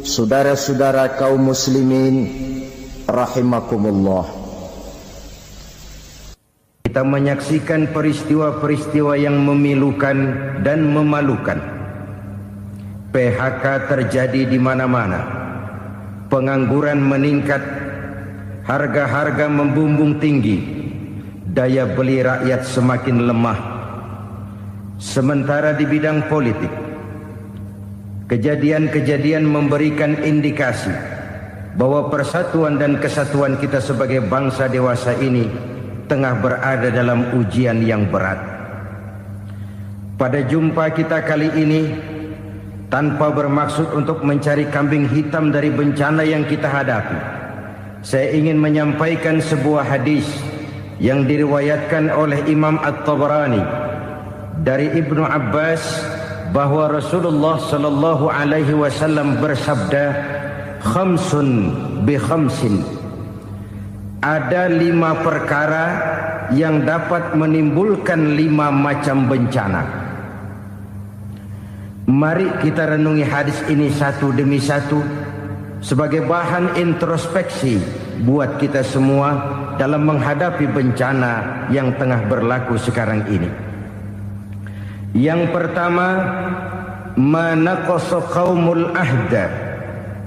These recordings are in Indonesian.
saudara-saudara kaum muslimin rahimakumullah. Kita menyaksikan peristiwa-peristiwa yang memilukan dan memalukan. PHK terjadi di mana-mana. Pengangguran meningkat, harga-harga membumbung tinggi, daya beli rakyat semakin lemah. Sementara di bidang politik, kejadian-kejadian memberikan indikasi bahwa persatuan dan kesatuan kita sebagai bangsa dewasa ini tengah berada dalam ujian yang berat. Pada jumpa kita kali ini, tanpa bermaksud untuk mencari kambing hitam dari bencana yang kita hadapi, saya ingin menyampaikan sebuah hadis yang diriwayatkan oleh Imam At-Tabarani dari Ibnu Abbas bahwa Rasulullah sallallahu alaihi wasallam bersabda, "Khamsun bi khamsin." Ada 5 perkara yang dapat menimbulkan 5 macam bencana. Mari kita renungi hadis ini satu demi satu sebagai bahan introspeksi buat kita semua dalam menghadapi bencana yang tengah berlaku sekarang ini. Yang pertama, manaqasa qaumul ahda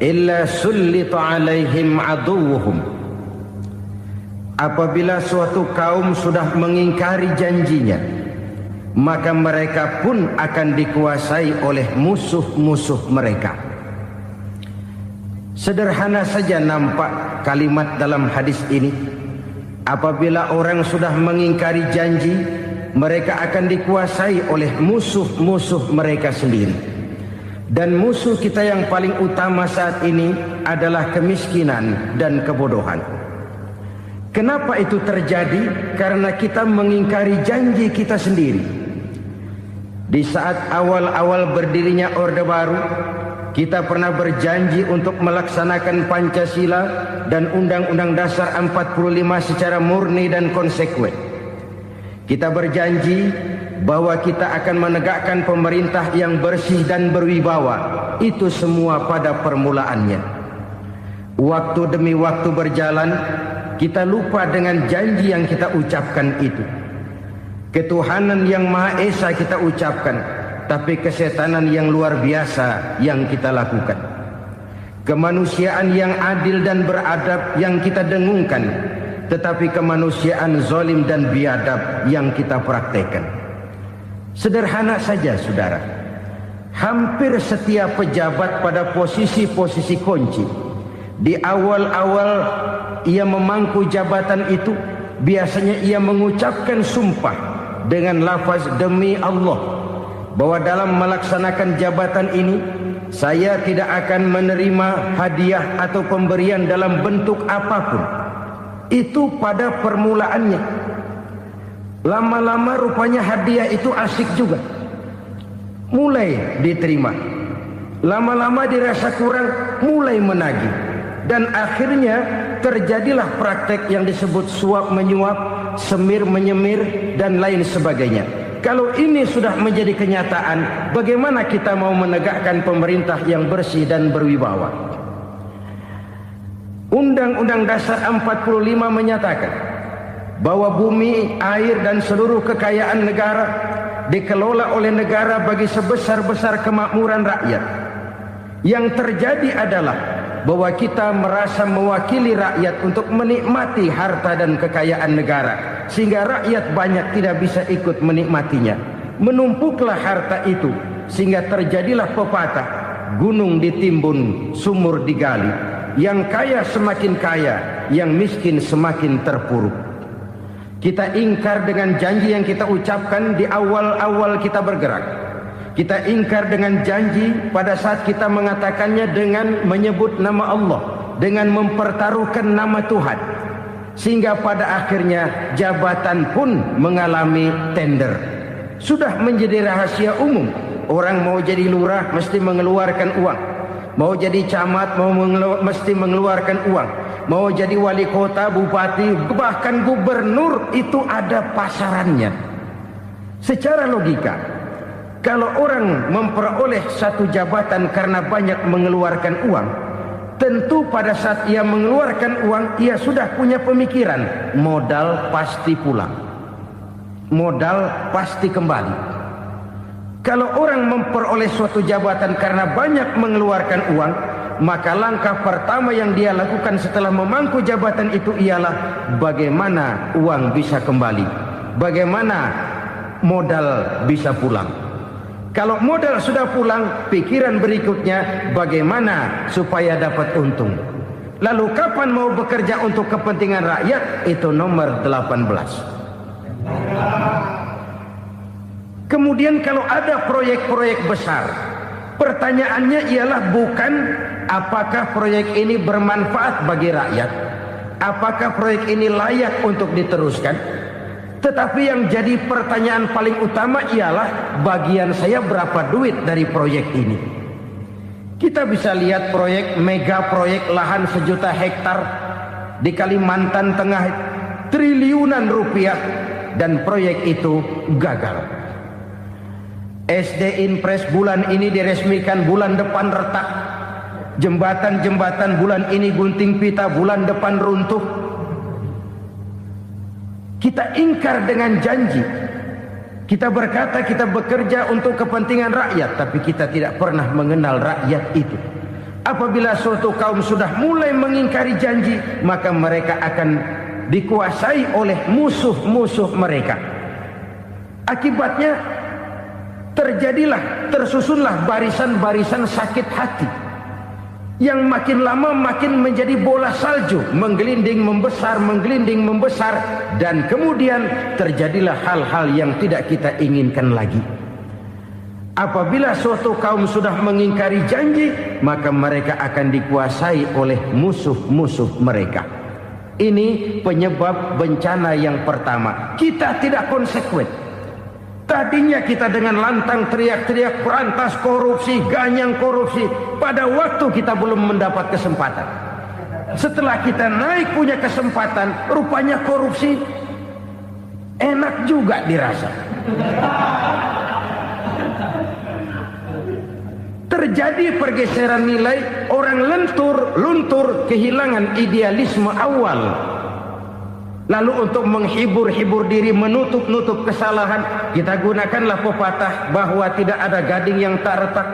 illa sullita alaihim aduwwuhum. Apabila suatu kaum sudah mengingkari janjinya, maka mereka pun akan dikuasai oleh musuh-musuh mereka. Sederhana saja nampak kalimat dalam hadis ini. Apabila orang sudah mengingkari janji, mereka akan dikuasai oleh musuh-musuh mereka sendiri. Dan musuh kita yang paling utama saat ini adalah kemiskinan dan kebodohan. Kenapa itu terjadi? Karena kita mengingkari janji kita sendiri. Di saat awal-awal berdirinya Orde Baru, kita pernah berjanji untuk melaksanakan Pancasila dan Undang-Undang Dasar 45 secara murni dan konsekuen. Kita berjanji bahwa kita akan menegakkan pemerintah yang bersih dan berwibawa. Itu semua pada permulaannya. Waktu demi waktu berjalan, kita lupa dengan janji yang kita ucapkan itu. Ketuhanan yang Maha Esa kita ucapkan, tapi kesetanan yang luar biasa yang kita lakukan. Kemanusiaan yang adil dan beradab yang kita dengungkan, tetapi kemanusiaan zalim dan biadab yang kita praktekkan. Sederhana saja saudara, hampir setiap pejabat pada posisi-posisi kunci, di awal-awal ia memangku jabatan itu, biasanya ia mengucapkan sumpah dengan lafaz demi Allah bahwa dalam melaksanakan jabatan ini saya tidak akan menerima hadiah atau pemberian dalam bentuk apapun. Itu pada permulaannya. Lama-lama rupanya hadiah itu asik juga, mulai diterima. Lama-lama dirasa kurang, mulai menagih. Dan akhirnya terjadilah praktek yang disebut suap menyuap, semir menyemir, dan lain sebagainya. Kalau ini sudah menjadi kenyataan, bagaimana kita mau menegakkan pemerintah yang bersih dan berwibawa? Undang-Undang Dasar 45 menyatakan bahwa bumi, air, dan seluruh kekayaan negara dikelola oleh negara bagi sebesar-besar kemakmuran rakyat. Yang terjadi adalah bahwa kita merasa mewakili rakyat untuk menikmati harta dan kekayaan negara, sehingga rakyat banyak tidak bisa ikut menikmatinya. Menumpuklah harta itu sehingga terjadilah pepatah, gunung ditimbun, sumur digali. Yang kaya semakin kaya, yang miskin semakin terpuruk. Kita ingkar dengan janji yang kita ucapkan di awal-awal kita bergerak. Kita ingkar dengan janji pada saat kita mengatakannya dengan menyebut nama Allah, dengan mempertaruhkan nama Tuhan. Sehingga pada akhirnya jabatan pun mengalami tender. Sudah menjadi rahasia umum. Orang mau jadi lurah mesti mengeluarkan uang. Mau jadi camat mesti mengeluarkan uang. Mau jadi wali kota, bupati, bahkan gubernur, itu ada pasarannya. Secara logika, Kalau orang memperoleh satu jabatan karena banyak mengeluarkan uang, tentu pada saat ia mengeluarkan uang, ia sudah punya pemikiran, modal pasti pulang, modal pasti kembali. Kalau orang memperoleh suatu jabatan karena banyak mengeluarkan uang, maka langkah pertama yang dia lakukan setelah memangku jabatan itu ialah bagaimana uang bisa kembali, bagaimana modal bisa pulang. Kalau modal sudah pulang, pikiran berikutnya bagaimana supaya dapat untung. Lalu kapan mau bekerja untuk kepentingan rakyat? Itu nomor 18. Kemudian kalau ada proyek-proyek besar, pertanyaannya ialah bukan apakah proyek ini bermanfaat bagi rakyat, apakah proyek ini layak untuk diteruskan, tetapi yang jadi pertanyaan paling utama ialah bagian saya berapa duit dari proyek ini. Kita bisa lihat proyek, mega proyek lahan 1 juta hektar di Kalimantan Tengah, triliunan rupiah, dan proyek itu gagal. SD Inpres bulan ini diresmikan, bulan depan retak. Jembatan-jembatan bulan ini gunting pita, bulan depan runtuh. Kita ingkar dengan janji. Kita berkata kita bekerja untuk kepentingan rakyat, tapi kita tidak pernah mengenal rakyat itu. Apabila suatu kaum sudah mulai mengingkari janji, maka mereka akan dikuasai oleh musuh-musuh mereka. Akibatnya tersusunlah barisan-barisan sakit hati, yang makin lama makin menjadi bola salju, menggelinding membesar, dan kemudian terjadilah hal-hal yang tidak kita inginkan lagi. Apabila suatu kaum sudah mengingkari janji, maka mereka akan dikuasai oleh musuh-musuh mereka. Ini penyebab bencana yang pertama. Kita tidak konsekuen. Tadinya kita dengan lantang teriak-teriak berantas korupsi, ganyang korupsi. Pada waktu kita belum mendapat kesempatan. Setelah kita naik punya kesempatan, rupanya korupsi enak juga dirasa. Terjadi pergeseran nilai, orang luntur, kehilangan idealisme awal. Lalu untuk menghibur diri, menutup kesalahan, kita gunakanlah pepatah bahwa tidak ada gading yang tak retak,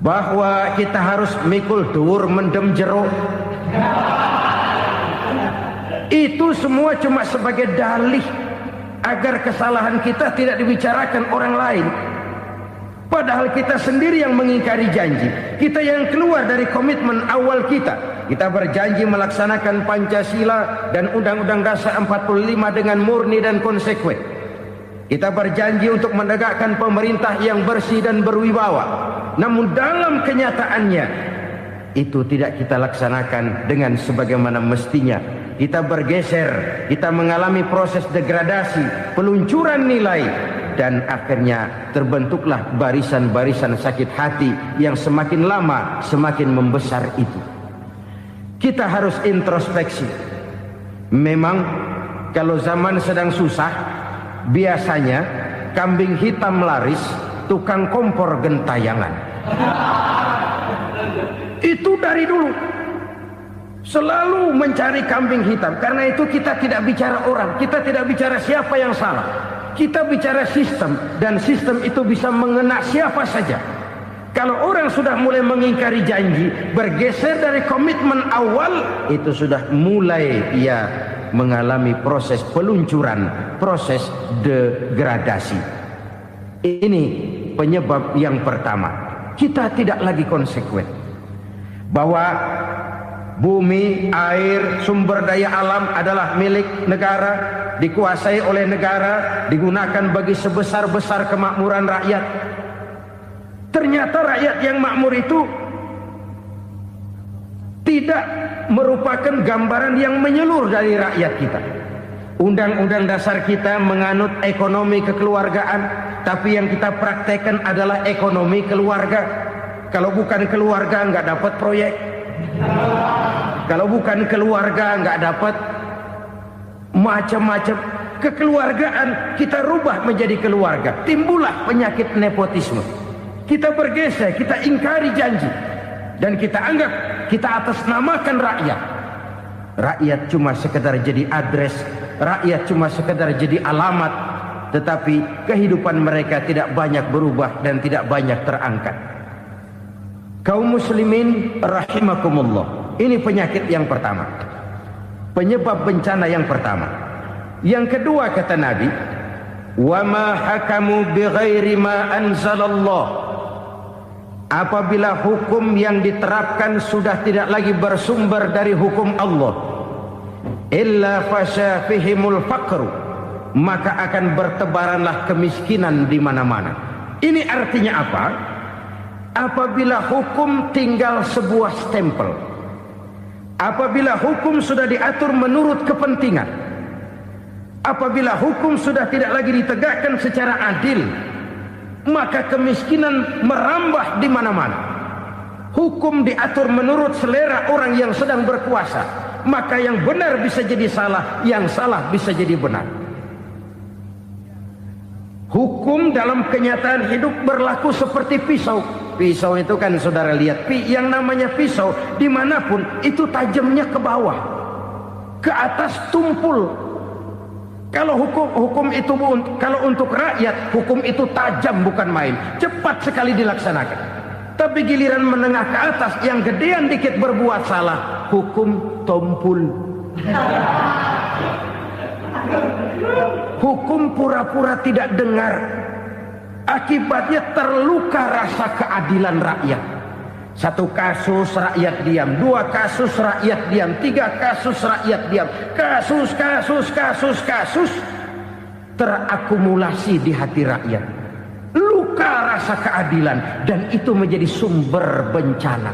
bahwa kita harus mikul dhuwur mendem jero. Itu semua cuma sebagai dalih agar kesalahan kita tidak dibicarakan orang lain. Padahal kita sendiri yang mengingkari janji. Kita yang keluar dari komitmen awal kita. Kita berjanji melaksanakan Pancasila dan Undang-Undang Dasar 45 dengan murni dan konsekuen. Kita berjanji untuk menegakkan pemerintah yang bersih dan berwibawa. Namun dalam kenyataannya itu tidak kita laksanakan dengan sebagaimana mestinya. Kita bergeser, kita mengalami proses degradasi, peluncuran nilai, dan akhirnya terbentuklah barisan-barisan sakit hati yang semakin lama semakin membesar itu. Kita harus introspeksi. Memang kalau zaman sedang susah, biasanya kambing hitam laris, tukang kompor gentayangan. Itu dari dulu selalu mencari kambing hitam. Karena itu kita tidak bicara orang, kita tidak bicara siapa yang salah, kita bicara sistem, dan sistem itu bisa mengena siapa saja. Kalau orang sudah mulai mengingkari janji, bergeser dari komitmen awal, itu sudah mulai ia mengalami proses peluncuran, proses degradasi. Ini penyebab yang pertama. Kita tidak lagi konsekuen bahwa bumi, air, sumber daya alam adalah milik negara, dikuasai oleh negara, digunakan bagi sebesar-besar kemakmuran rakyat. Ternyata rakyat yang makmur itu tidak merupakan gambaran yang menyeluruh dari rakyat kita. Undang-undang dasar kita menganut ekonomi kekeluargaan, tapi yang kita praktekkan adalah ekonomi keluarga. Kalau bukan keluarga nggak dapat proyek. Kalau bukan keluarga nggak dapat macam-macam. kekeluargaan kita rubah menjadi keluarga, timbullah penyakit nepotisme. Kita bergeser, kita ingkari janji, dan kita anggap kita atasnamakan rakyat. Rakyat cuma sekedar jadi address, rakyat cuma sekedar jadi alamat, tetapi kehidupan mereka tidak banyak berubah dan tidak banyak terangkat. Kaum muslimin rahimakumullah, ini penyakit yang pertama, penyebab bencana yang pertama. Yang kedua kata Nabi, wa ma hakamu bighairi ma anzalallah, apabila hukum yang diterapkan sudah tidak lagi bersumber dari hukum Allah, illa fasha fihimul faqru, maka akan bertebaranlah kemiskinan di mana-mana. Ini artinya apa? Apabila hukum tinggal sebuah stempel, apabila hukum sudah diatur menurut kepentingan, apabila hukum sudah tidak lagi ditegakkan secara adil, maka kemiskinan merambah di mana-mana. Hukum diatur menurut selera orang yang sedang berkuasa, maka yang benar bisa jadi salah, yang salah bisa jadi benar. Hukum dalam kenyataan hidup berlaku seperti pisau. Pisau itu kan saudara lihat, yang namanya pisau dimanapun itu tajamnya ke bawah, ke atas tumpul. Kalau hukum itu, kalau untuk rakyat, hukum itu tajam bukan main, cepat sekali dilaksanakan. Tapi giliran menengah ke atas, yang gedean dikit berbuat salah, hukum tumpul. Hukum pura-pura tidak dengar, akibatnya terluka rasa keadilan rakyat. Satu kasus rakyat diam, dua kasus rakyat diam, tiga kasus rakyat diam, kasus terakumulasi di hati rakyat, luka rasa keadilan, dan itu menjadi sumber bencana.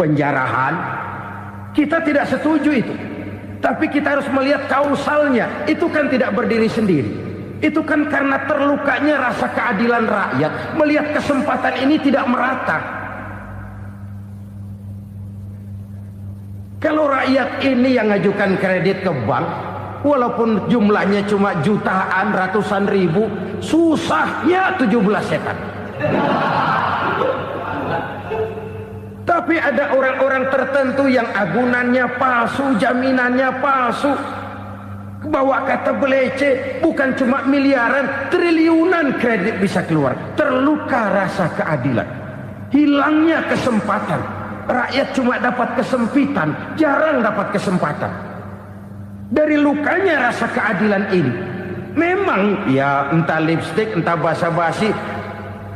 Penjarahan, kita tidak setuju itu, tapi kita harus melihat kausalnya. Itu kan tidak berdiri sendiri, itu kan karena terlukanya rasa keadilan rakyat, melihat kesempatan ini tidak merata. Kalau rakyat ini yang ngajukan kredit ke bank, walaupun jumlahnya cuma jutaan, ratusan ribu, susahnya 17 setan. Tapi ada orang-orang tertentu yang agunannya palsu, jaminannya palsu, bawa kata belece, bukan cuma miliaran, triliunan kredit bisa keluar. Terluka rasa keadilan, hilangnya kesempatan. Rakyat cuma dapat kesempitan, jarang dapat kesempatan. Dari lukanya rasa keadilan ini, memang ya entah lipstik, entah basa-basi,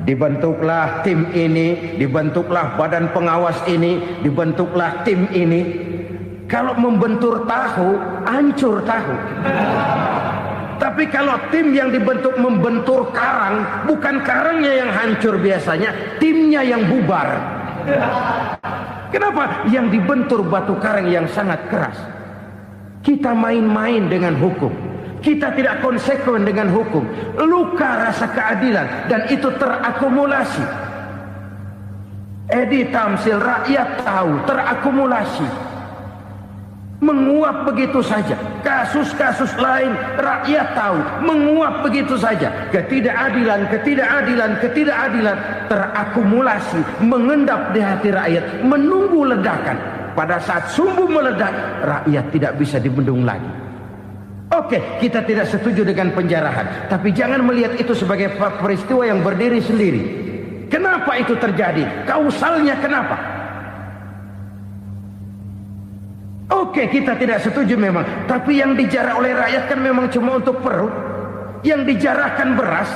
dibentuklah tim ini, dibentuklah badan pengawas ini, dibentuklah tim ini. Kalau membentur tahu, hancur tahu. Tapi kalau tim yang dibentuk membentur karang, bukan karangnya yang hancur biasanya, timnya yang bubar. Kenapa? Yang dibentur batu karang yang sangat keras. Kita main-main dengan hukum, kita tidak konsekuen dengan hukum, luka rasa keadilan, dan itu terakumulasi. Edi Tamsil, rakyat tahu, terakumulasi, menguap begitu saja. Kasus-kasus lain rakyat tahu, menguap begitu saja. Ketidakadilan terakumulasi, mengendap di hati rakyat, menunggu ledakan. Pada saat sumbu meledak, rakyat tidak bisa dibendung lagi. Oke, kita tidak setuju dengan penjarahan, tapi jangan melihat itu sebagai peristiwa yang berdiri sendiri. Kenapa itu terjadi? Kausalnya kenapa? Oke, kita tidak setuju memang, tapi yang dijarah oleh rakyat kan memang cuma untuk perut. Yang dijarahkan beras,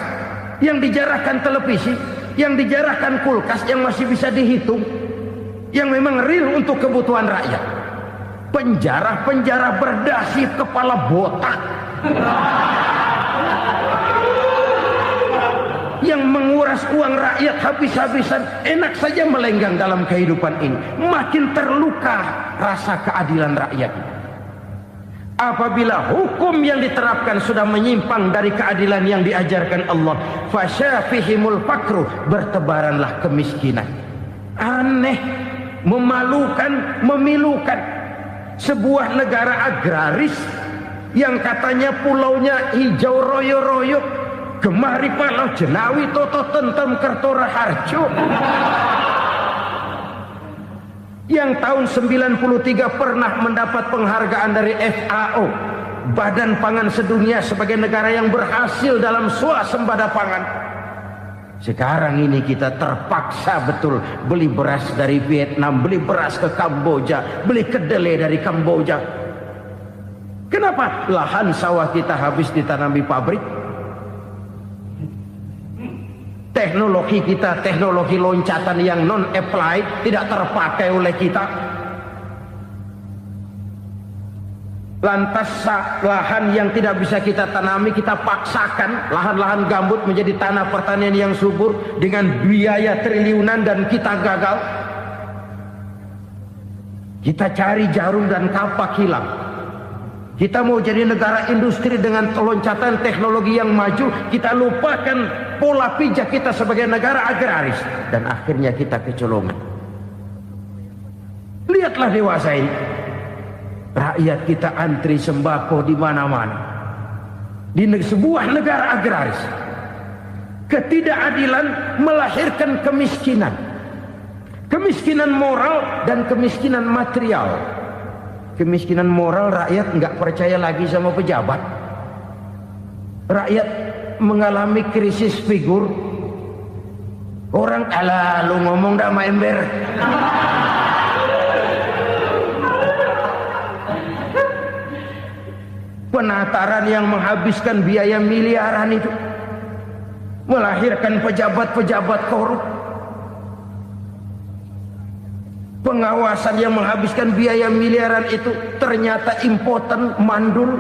yang dijarahkan televisi, yang dijarahkan kulkas yang masih bisa dihitung, yang memang real untuk kebutuhan rakyat. Penjara-penjara berdasi kepala botak yang menguras uang rakyat habis-habisan, enak saja melenggang dalam kehidupan ini. Makin terluka rasa keadilan rakyat. Apabila hukum yang diterapkan sudah menyimpang dari keadilan yang diajarkan Allah, fasyafihimul fakru, bertebaranlah kemiskinan. Aneh, memalukan, memilukan. Sebuah negara agraris yang katanya pulaunya hijau royo-royo, gemari palau jenawi toto tentem kertora harjo, yang tahun 93 pernah mendapat penghargaan dari FAO, Badan Pangan Sedunia, sebagai negara yang berhasil dalam swasembada pangan. Sekarang ini kita terpaksa betul beli beras dari Vietnam, beli beras ke Kamboja, beli kedelai dari Kamboja. Kenapa? Lahan sawah kita habis ditanami pabrik. Teknologi kita, teknologi loncatan yang non-applied, tidak terpakai oleh kita. Lantas lahan yang tidak bisa kita tanami, kita paksakan lahan-lahan gambut menjadi tanah pertanian yang subur dengan biaya triliunan, dan kita gagal. Kita cari jarum dan kapak hilang. Kita mau jadi negara industri dengan loncatan teknologi yang maju, kita lupakan pola pijak kita sebagai negara agraris, dan akhirnya kita kecolongan. Lihatlah dewasa ini, rakyat kita antri sembako di mana-mana. Di sebuah negara agraris, ketidakadilan melahirkan kemiskinan, kemiskinan moral dan kemiskinan material. Kemiskinan moral, rakyat nggak percaya lagi sama pejabat. Rakyat mengalami krisis figur. Orang, alah lu ngomong dah sama ember. Penataran yang menghabiskan biaya miliaran itu melahirkan pejabat-pejabat korup. Pengawasan yang menghabiskan biaya miliaran itu ternyata impoten, mandul.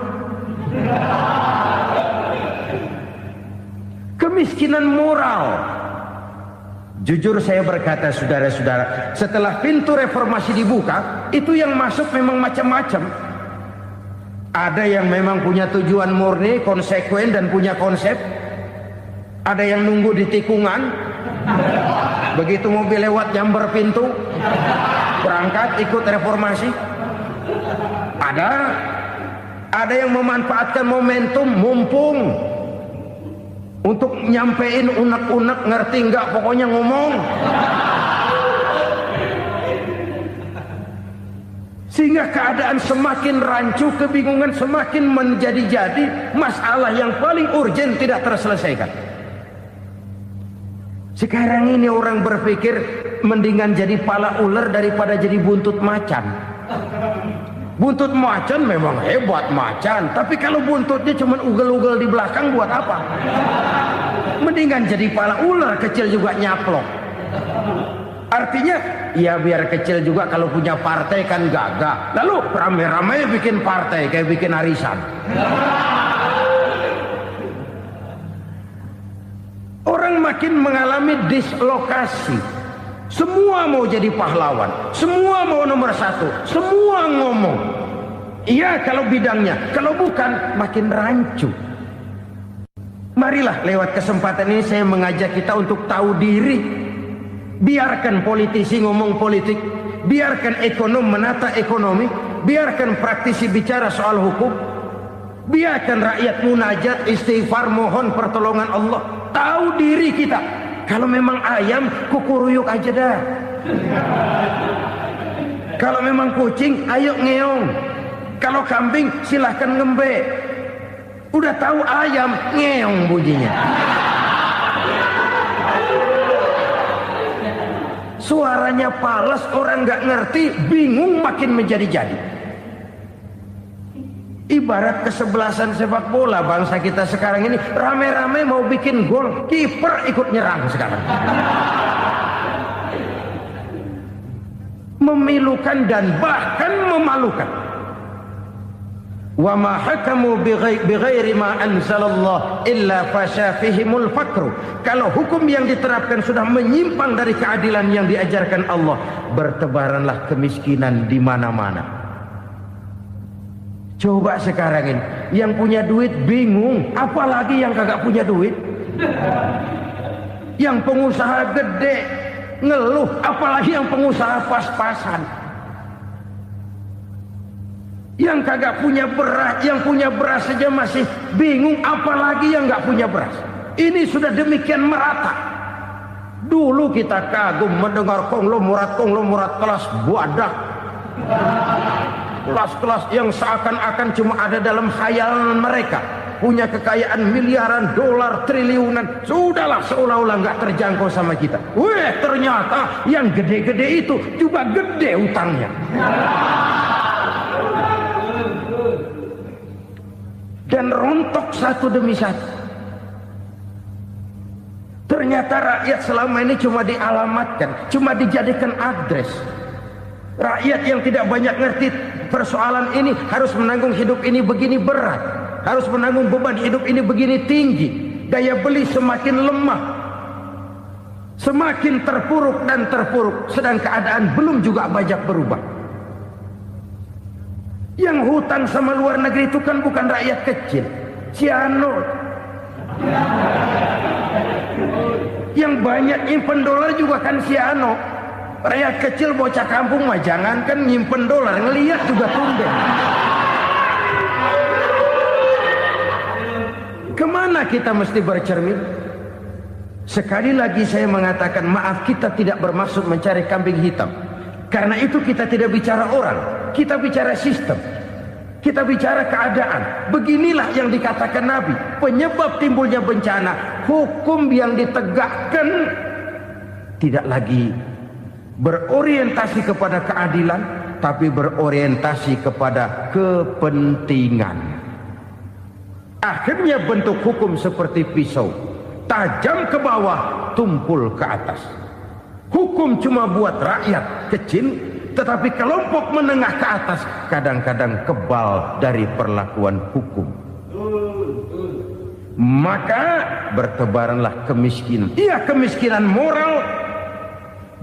Kemiskinan moral. Jujur saya berkata, saudara-saudara, setelah pintu reformasi dibuka, itu yang masuk memang macam-macam. Ada yang memang punya tujuan murni, konsekuen dan punya konsep. Ada yang nunggu di tikungan, begitu mobil lewat nyamber pintu, berangkat ikut reformasi. Ada yang memanfaatkan momentum, mumpung, untuk nyampein unek-unek, ngerti nggak, pokoknya ngomong. Sehingga keadaan semakin rancu, kebingungan semakin menjadi-jadi, masalah yang paling urgen tidak terselesaikan. Sekarang ini orang berpikir mendingan jadi pala ular daripada jadi buntut macan. Buntut macan memang hebat macan, tapi kalau buntutnya cuma ugel-ugel di belakang buat apa? Mendingan jadi pala ular, kecil juga nyaplok. Artinya, ya biar kecil juga kalau punya partai kan gagah. Lalu rame-rame bikin partai kayak bikin arisan. Orang makin mengalami dislokasi. Semua mau jadi pahlawan, semua mau nomor satu, semua ngomong. Iya kalau bidangnya, kalau bukan makin rancu. Marilah lewat kesempatan ini saya mengajak kita untuk tahu diri. Biarkan politisi ngomong politik, biarkan ekonom menata ekonomi, biarkan praktisi bicara soal hukum, biarkan rakyat munajat, istighfar, mohon pertolongan Allah. Tahu diri kita. Kalau memang ayam, kukuruyuk aja dah. Kalau memang kucing, ayo ngeong. Kalau kambing, silahkan ngembe. Udah tahu ayam, ngeong bunyinya. Suaranya palas, orang nggak ngerti, bingung, makin menjadi-jadi. Ibarat kesebelasan sepak bola bangsa kita sekarang ini, rame-rame mau bikin gol, kiper ikut nyerang sekarang. Memilukan dan bahkan memalukan. Wa ma hakamu bighairi ma anzalallah illa fasha fihimul fakru. Kalau hukum yang diterapkan sudah menyimpang dari keadilan yang diajarkan Allah, bertebaranlah kemiskinan di mana-mana. Coba sekarang ini, yang punya duit bingung, apalagi yang kagak punya duit. Yang pengusaha gede ngeluh, apalagi yang pengusaha pas-pasan. Yang kagak punya beras, yang punya beras saja masih bingung, apalagi yang nggak punya beras. Ini sudah demikian merata. Dulu kita kagum mendengar konglomerat kelas buadak, kelas-kelas yang seakan-akan cuma ada dalam khayalan mereka, punya kekayaan miliaran dolar, triliunan. Sudahlah, seolah-olah nggak terjangkau sama kita. Weh, ternyata yang gede-gede itu juga gede utangnya. Dan rontok satu demi satu. Ternyata rakyat selama ini cuma dialamatkan, cuma dijadikan adres. Rakyat yang tidak banyak ngerti persoalan ini harus menanggung hidup ini begini berat, harus menanggung beban hidup ini begini tinggi. Daya beli semakin lemah, semakin terpuruk dan terpuruk, sedang keadaan belum juga banyak berubah. Yang hutang sama luar negeri itu kan bukan rakyat kecil, Ciano. Yang banyak nyimpen dolar juga kan Ciano. Rakyat kecil bocah kampung mah jangankan nyimpen dolar, ngelihat juga tumben. Kemana kita mesti bercermin? Sekali lagi saya mengatakan maaf, kita tidak bermaksud mencari kambing hitam. Karena itu kita tidak bicara orang, kita bicara sistem, kita bicara keadaan. Beginilah yang dikatakan Nabi, penyebab timbulnya bencana, hukum yang ditegakkan tidak lagi berorientasi kepada keadilan, tapi berorientasi kepada kepentingan. Akhirnya bentuk hukum seperti pisau, tajam ke bawah, tumpul ke atas. Hukum cuma buat rakyat kecil, tetapi kelompok menengah ke atas kadang-kadang kebal dari perlakuan hukum. Maka bertebaranlah kemiskinan. Iya, kemiskinan moral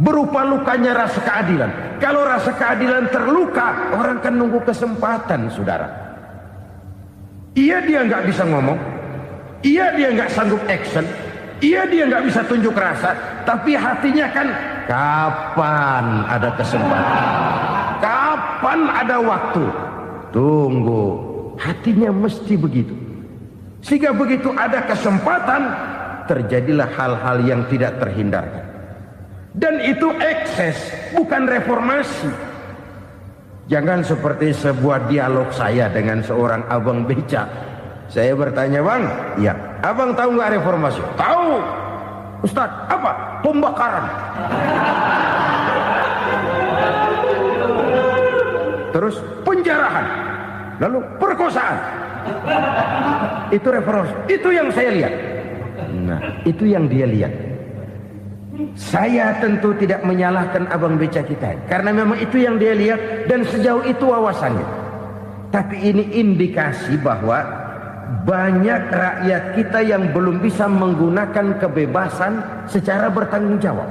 berupa lukanya rasa keadilan. Kalau rasa keadilan terluka, orang kan nunggu kesempatan, saudara. Iya, dia nggak bisa ngomong. Iya, dia nggak sanggup action. Iya, dia nggak bisa tunjuk rasa, tapi hatinya kan kapan ada kesempatan, kapan ada waktu, tunggu. Hatinya mesti begitu. Sehingga begitu ada kesempatan, terjadilah hal-hal yang tidak terhindarkan. Dan itu ekses, bukan reformasi. Jangan seperti sebuah dialog saya dengan seorang abang beca. Saya bertanya, bang, ya, abang tahu nggak reformasi? Tahu, Ustaz. Apa? Pembakaran. Terus penjarahan, lalu perkosaan. Itu reformasi. Itu yang saya lihat. Nah, itu yang dia lihat. Saya tentu tidak menyalahkan abang beca kita, karena memang itu yang dia lihat dan sejauh itu wawasannya. Tapi ini indikasi bahwa banyak rakyat kita yang belum bisa menggunakan kebebasan secara bertanggung jawab.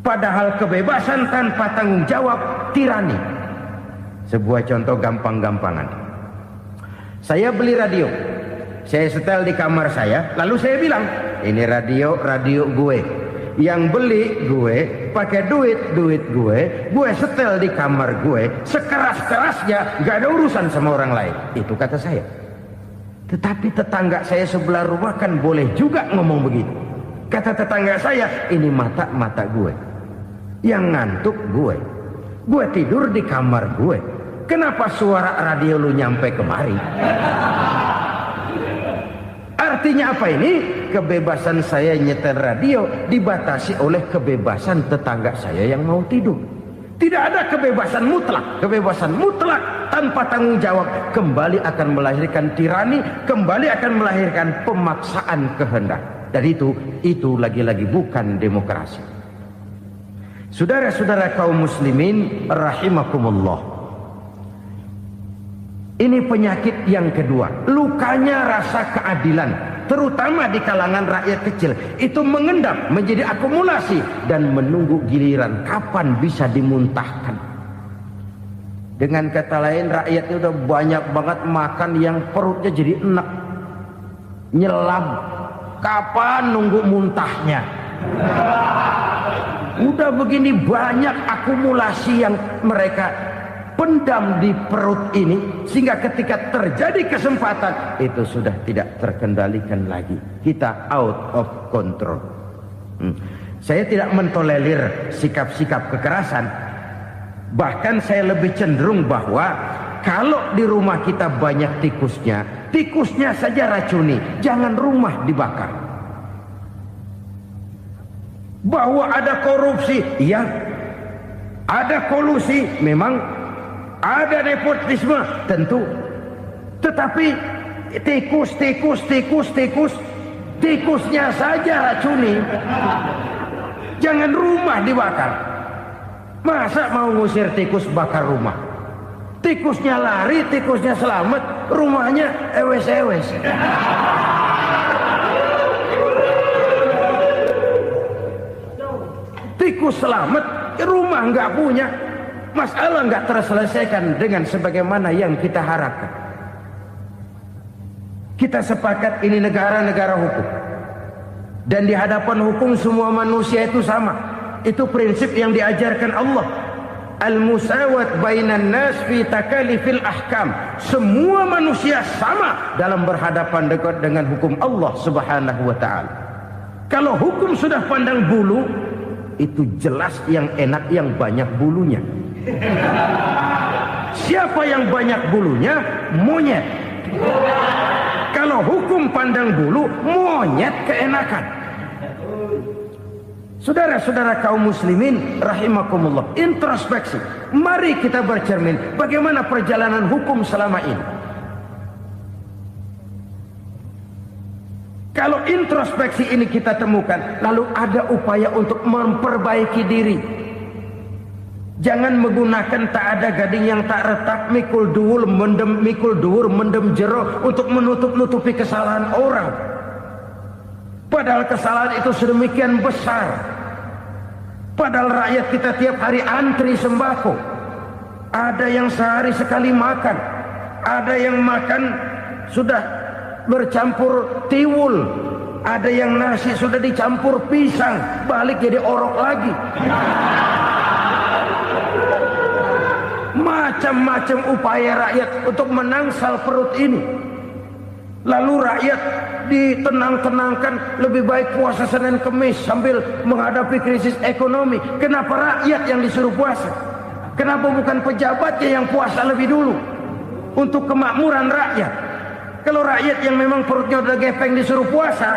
Padahal kebebasan tanpa tanggung jawab tirani. Sebuah contoh gampang-gampangan. Saya beli radio, saya setel di kamar saya, lalu saya bilang, ini radio gue. Yang beli gue, pakai duit gue setel di kamar gue, sekeras-kerasnya, gak ada urusan sama orang lain. Itu kata saya. Tetapi tetangga saya sebelah rumah kan boleh juga ngomong begitu. Kata tetangga saya, ini mata gue, yang ngantuk gue tidur di kamar gue, kenapa suara radio lu nyampe kemari? Artinya apa ini? Kebebasan saya nyetel radio dibatasi oleh kebebasan tetangga saya yang mau tidur. Tidak ada kebebasan mutlak. Kebebasan mutlak tanpa tanggung jawab kembali akan melahirkan tirani, kembali akan melahirkan pemaksaan kehendak. Dan itu lagi-lagi bukan demokrasi. Saudara-saudara kaum muslimin rahimakumullah. Ini penyakit yang kedua, lukanya rasa keadilan, terutama di kalangan rakyat kecil. Itu mengendap menjadi akumulasi dan menunggu giliran kapan bisa dimuntahkan. Dengan kata lain, rakyatnya udah banyak banget makan yang perutnya jadi enak, nyelam. Kapan nunggu muntahnya? Udah begini banyak akumulasi yang mereka pendam di perut ini, sehingga ketika terjadi kesempatan itu sudah tidak terkendalikan lagi. Kita out of control. Saya tidak mentolerir sikap-sikap kekerasan. Bahkan saya lebih cenderung bahwa kalau di rumah kita banyak tikusnya, tikusnya saja racuni, jangan rumah dibakar. Bahwa ada korupsi, ya, ada kolusi, memang ada nepotisme, tentu. Tetapi tikusnya saja racuni, jangan rumah dibakar. Masa mau ngusir tikus bakar rumah? Tikusnya lari, tikusnya selamat, rumahnya ewes-ewes. Tikus selamat, rumah nggak punya, masalah nggak terselesaikan dengan sebagaimana yang kita harapkan. Kita sepakat ini negara hukum, dan di hadapan hukum semua manusia itu sama. Itu prinsip yang diajarkan Allah. Al-musawat bainan nas fi takalifil ahkam. Semua manusia sama dalam berhadapan dekat dengan hukum Allah Subhanahu wa taala. Kalau hukum sudah pandang bulu, itu jelas yang enak yang banyak bulunya. Siapa yang banyak bulunya? Monyet. Kalau hukum pandang bulu, monyet keenakan. Saudara-saudara kaum muslimin rahimakumullah, introspeksi. Mari kita bercermin bagaimana perjalanan hukum selama ini. Kalau introspeksi ini kita temukan, lalu ada upaya untuk memperbaiki diri. Jangan menggunakan tak ada gading yang tak retak, mikul duwur mendem jero untuk menutup-nutupi kesalahan orang. Padahal kesalahan itu sedemikian besar. Padahal rakyat kita tiap hari antri sembako. Ada yang sehari sekali makan, ada yang makan sudah bercampur tiwul, ada yang nasi sudah dicampur pisang, balik jadi orok lagi. Macam-macam upaya rakyat untuk menangsal perut ini. Lalu rakyat ditenang-tenangkan, lebih baik puasa Senin Kemis sambil menghadapi krisis ekonomi. Kenapa rakyat yang disuruh puasa? Kenapa bukan pejabatnya yang puasa lebih dulu untuk kemakmuran rakyat? Kalau rakyat yang memang perutnya udah gepeng disuruh puasa,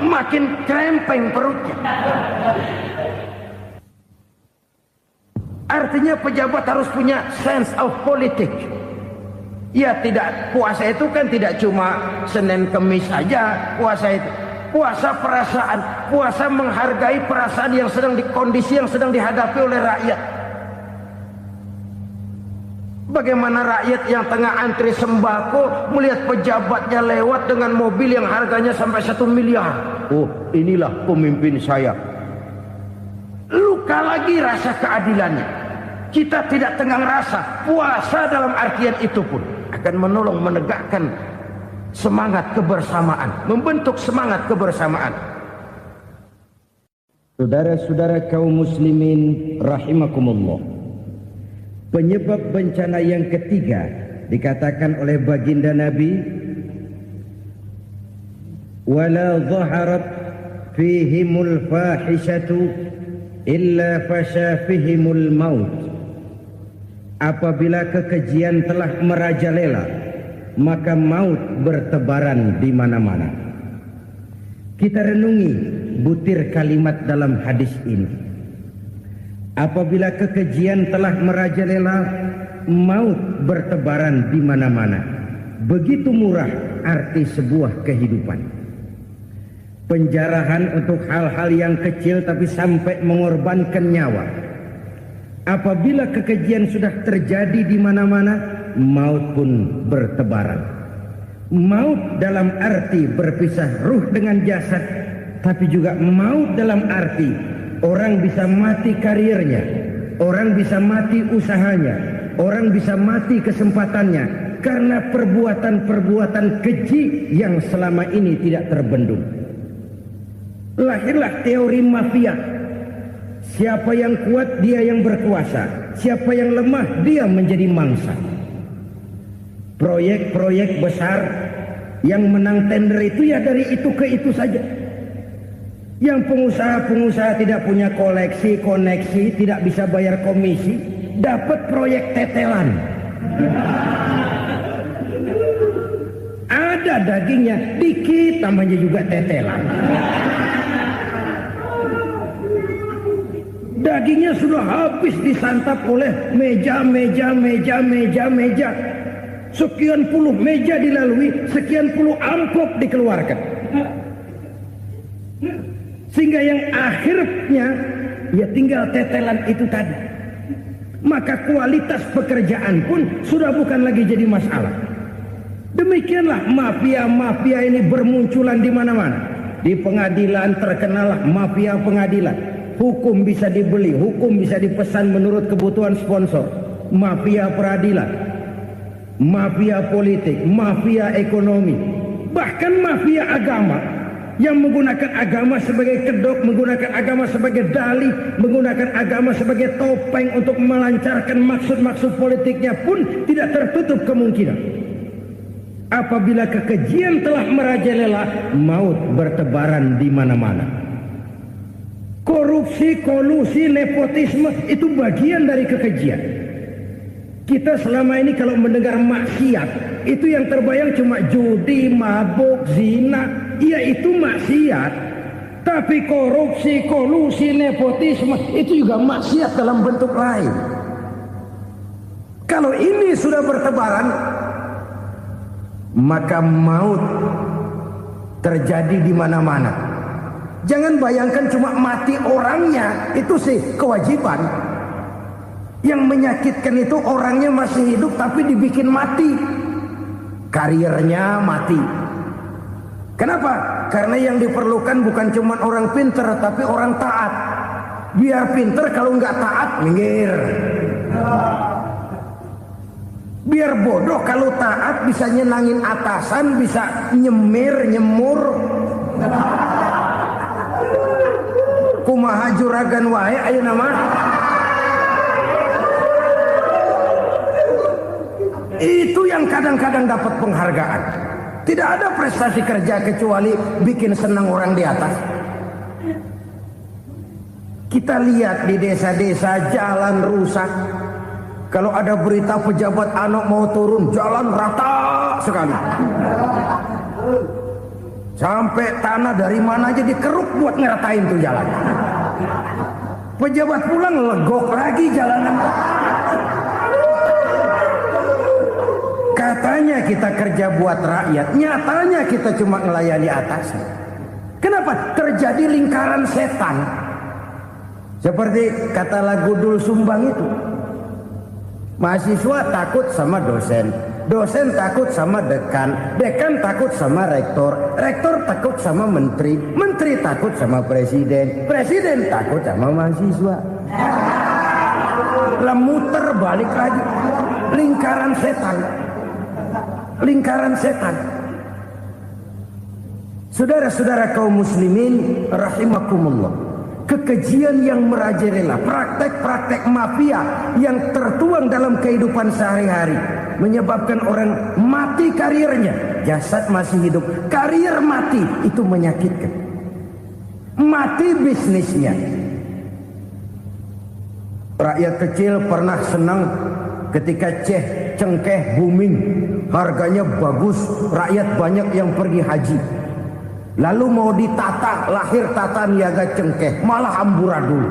makin krempeng perutnya. Artinya pejabat harus punya sense of politics. Ya, tidak, puasa itu kan tidak cuma Senin Kemis saja puasa itu. Puasa perasaan, puasa menghargai perasaan yang sedang kondisi yang sedang dihadapi oleh rakyat. Bagaimana rakyat yang tengah antri sembako melihat pejabatnya lewat dengan mobil yang harganya sampai 1 miliar. Oh, inilah pemimpin saya. Luka lagi rasa keadilannya. Kita tidak tenggang rasa. Puasa dalam artian itu pun akan menolong menegakkan semangat kebersamaan, membentuk semangat kebersamaan. Saudara-saudara kaum muslimin rahimakumullah, penyebab bencana yang ketiga dikatakan oleh baginda Nabi, wala dhaharat fihimul fahishatu illa fasha fihimul maut. Apabila kekejian telah merajalela, maka maut bertebaran di mana-mana. Kita renungi butir kalimat dalam hadis ini. Apabila kekejian telah merajalela, maut bertebaran di mana-mana. Begitu murah arti sebuah kehidupan. Penjarahan untuk hal-hal yang kecil tapi sampai mengorbankan nyawa. Apabila kekejian sudah terjadi di mana-mana, maut pun bertebaran. Maut dalam arti berpisah ruh dengan jasad, tapi juga maut dalam arti orang bisa mati karirnya, orang bisa mati usahanya, orang bisa mati kesempatannya karena perbuatan-perbuatan keji yang selama ini tidak terbendung. Lahirlah teori mafia. Siapa yang kuat dia yang berkuasa. siapa yang lemah dia menjadi mangsa. Proyek-proyek besar yang menang tender itu ya dari itu ke itu saja. Yang pengusaha-pengusaha tidak punya koneksi, tidak bisa bayar komisi, dapat proyek tetelan. Ada dagingnya, dikit namanya juga tetelan. Dagingnya sudah habis disantap oleh meja. Sekian puluh meja dilalui, sekian puluh amplop dikeluarkan. Sehingga yang akhirnya ya tinggal tetelan itu tadi. Maka kualitas pekerjaan pun sudah bukan lagi jadi masalah. Demikianlah mafia-mafia ini bermunculan di mana-mana. Di pengadilan terkenallah mafia pengadilan. Hukum bisa dibeli, hukum bisa dipesan menurut kebutuhan sponsor. Mafia peradilan, mafia politik, mafia ekonomi, bahkan mafia agama yang menggunakan agama sebagai kedok, menggunakan agama sebagai dalih, menggunakan agama sebagai topeng untuk melancarkan maksud-maksud politiknya pun tidak tertutup kemungkinan. Apabila kekejian telah merajalela, maut bertebaran di mana-mana. Korupsi, kolusi, nepotisme itu bagian dari kekejian. Kita selama ini kalau mendengar maksiat, itu yang terbayang cuma judi, mabuk, zina. Iya itu maksiat. Tapi korupsi, kolusi, nepotisme itu juga maksiat dalam bentuk lain. Kalau ini sudah bertebaran, maka maut terjadi di mana-mana. Jangan bayangkan cuma mati orangnya, itu sih kewajiban. Yang menyakitkan itu orangnya masih hidup tapi dibikin mati. Karirnya mati. Kenapa? Karena yang diperlukan bukan cuma orang pinter tapi orang taat. Biar pinter, kalau nggak taat minggir. Biar bodoh, kalau taat bisa nyenangin atasan, bisa nyemur. Kumaha juragan wae ayeuna mah. Itu yang kadang-kadang dapat penghargaan. Tidak ada prestasi kerja kecuali bikin senang orang di atas. Kita lihat di desa-desa jalan rusak. Kalau ada berita pejabat anak mau turun, jalan rata sekali. Sampai tanah dari mana aja dikeruk buat ngeratain tuh jalan. Pejabat pulang legok lagi jalanan. Katanya kita kerja buat rakyat, nyatanya kita cuma melayani atasnya. Kenapa? Terjadi lingkaran setan. Seperti kata lagu Dul Sumbang itu. Mahasiswa takut sama dosen, dosen takut sama dekan, dekan takut sama rektor, rektor takut sama menteri, menteri takut sama presiden, presiden takut sama mahasiswa. Muter balik lagi, lingkaran setan, lingkaran setan. Saudara-saudara kaum muslimin rahimakumullah. Kekejian yang merajalela, praktek-praktek mafia yang tertuang dalam kehidupan sehari-hari menyebabkan orang mati karirnya, jasad masih hidup, karir mati, itu menyakitkan. Mati bisnisnya. Rakyat kecil pernah senang ketika cengkeh booming, harganya bagus, rakyat banyak yang pergi haji. Lalu mau ditata, lahir tata niaga cengkeh, malah amburadul.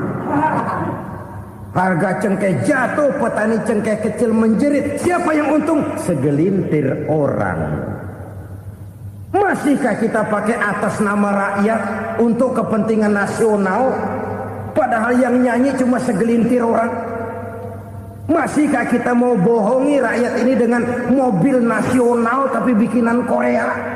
Harga cengkeh jatuh, petani cengkeh kecil menjerit. Siapa yang untung? Segelintir orang. Masihkah kita pakai atas nama rakyat untuk kepentingan nasional? Padahal yang nyanyi cuma segelintir orang. Masihkah kita mau bohongi rakyat ini dengan mobil nasional tapi bikinan Korea?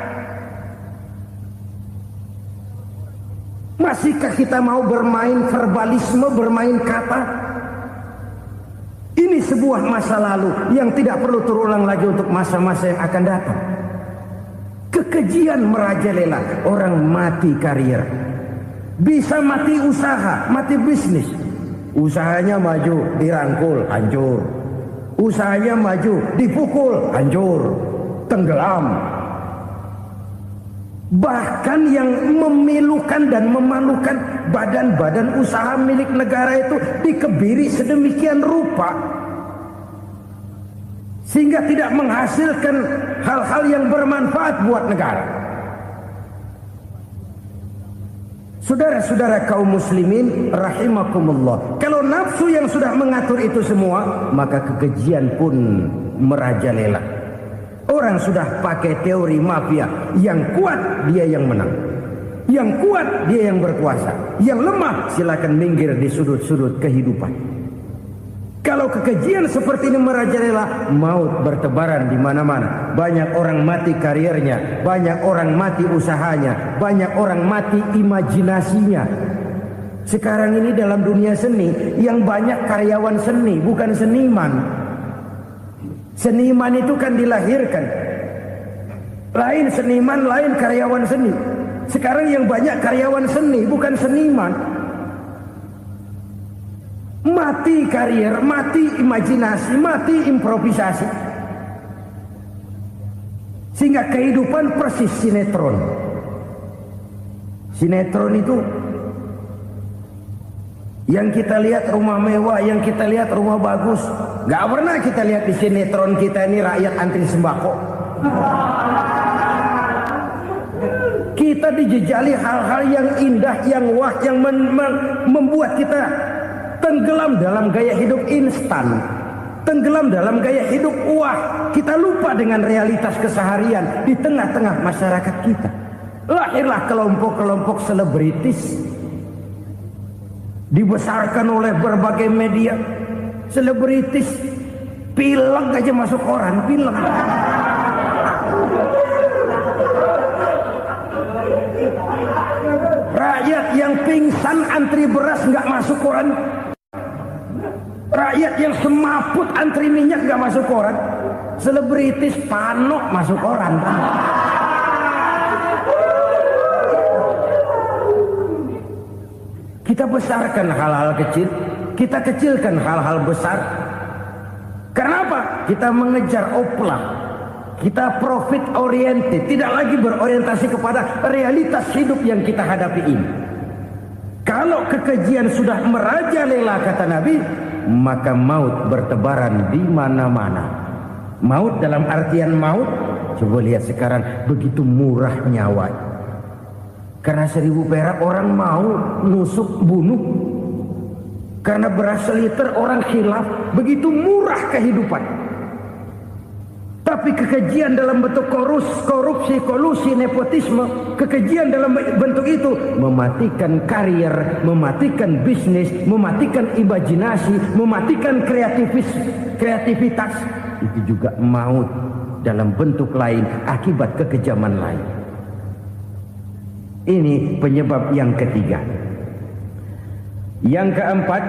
Masihkah kita mau bermain verbalisme, bermain kata? Ini sebuah masa lalu yang tidak perlu terulang lagi untuk masa-masa yang akan datang. Kekejian merajalela, orang mati karir. Bisa mati usaha, mati bisnis. Usahanya maju, dirangkul, hancur. Usahanya maju, dipukul, hancur, tenggelam. Bahkan yang memilukan dan memalukan badan-badan usaha milik negara itu dikebiri sedemikian rupa sehingga tidak menghasilkan hal-hal yang bermanfaat buat negara. Saudara-saudara kaum muslimin rahimakumullah, kalau nafsu yang sudah mengatur itu semua, maka kekejian pun merajalela. Orang sudah pakai teori mafia, yang kuat dia yang menang, yang kuat dia yang berkuasa, yang lemah silakan minggir di sudut-sudut kehidupan. Kalau kekejian seperti ini merajalela, maut bertebaran di mana-mana. Banyak orang mati karirnya, banyak orang mati usahanya, banyak orang mati imajinasinya. Sekarang ini dalam dunia seni, yang banyak karyawan seni, bukan seniman. Seniman itu kan dilahirkan. Lain seniman, lain karyawan seni. Sekarang yang banyak karyawan seni, bukan seniman. Mati karir, mati imajinasi, mati improvisasi. Sehingga kehidupan persis sinetron. Sinetron itu yang kita lihat rumah mewah, yang kita lihat rumah bagus. Gak pernah kita lihat di sinetron kita ini rakyat antri sembako. Kita dijejali hal-hal yang indah, yang wah, yang membuat kita tenggelam dalam gaya hidup instan, tenggelam dalam gaya hidup wah. Kita lupa dengan realitas keseharian di tengah-tengah masyarakat kita. Lahirlah kelompok-kelompok selebritis, dibesarkan oleh berbagai media. Selebritis pilek aja masuk koran, pilek. Rakyat yang pingsan antri beras nggak masuk koran. Rakyat yang semaput antri minyak gak masuk koran. Selebritis panok masuk koran. Kita besarkan hal-hal kecil, kita kecilkan hal-hal besar. Karena apa? Kita mengejar oplah. Kita profit oriented, tidak lagi berorientasi kepada realitas hidup yang kita hadapi ini. Kalau kekejian sudah merajalela, kata Nabi, maka maut bertebaran di mana-mana. Maut dalam artian maut, coba lihat sekarang begitu murah nyawa. Karena 1000 perak orang mau nusuk bunuh. Karena beras seliter orang khilaf, begitu murah kehidupan. Tapi kekejian dalam bentuk korupsi, kolusi, nepotisme, kekejian dalam bentuk itu mematikan karir, mematikan bisnis, mematikan imajinasi, mematikan kreativitas. Itu juga maut dalam bentuk lain akibat kekejaman lain. Ini penyebab yang ketiga. Yang keempat,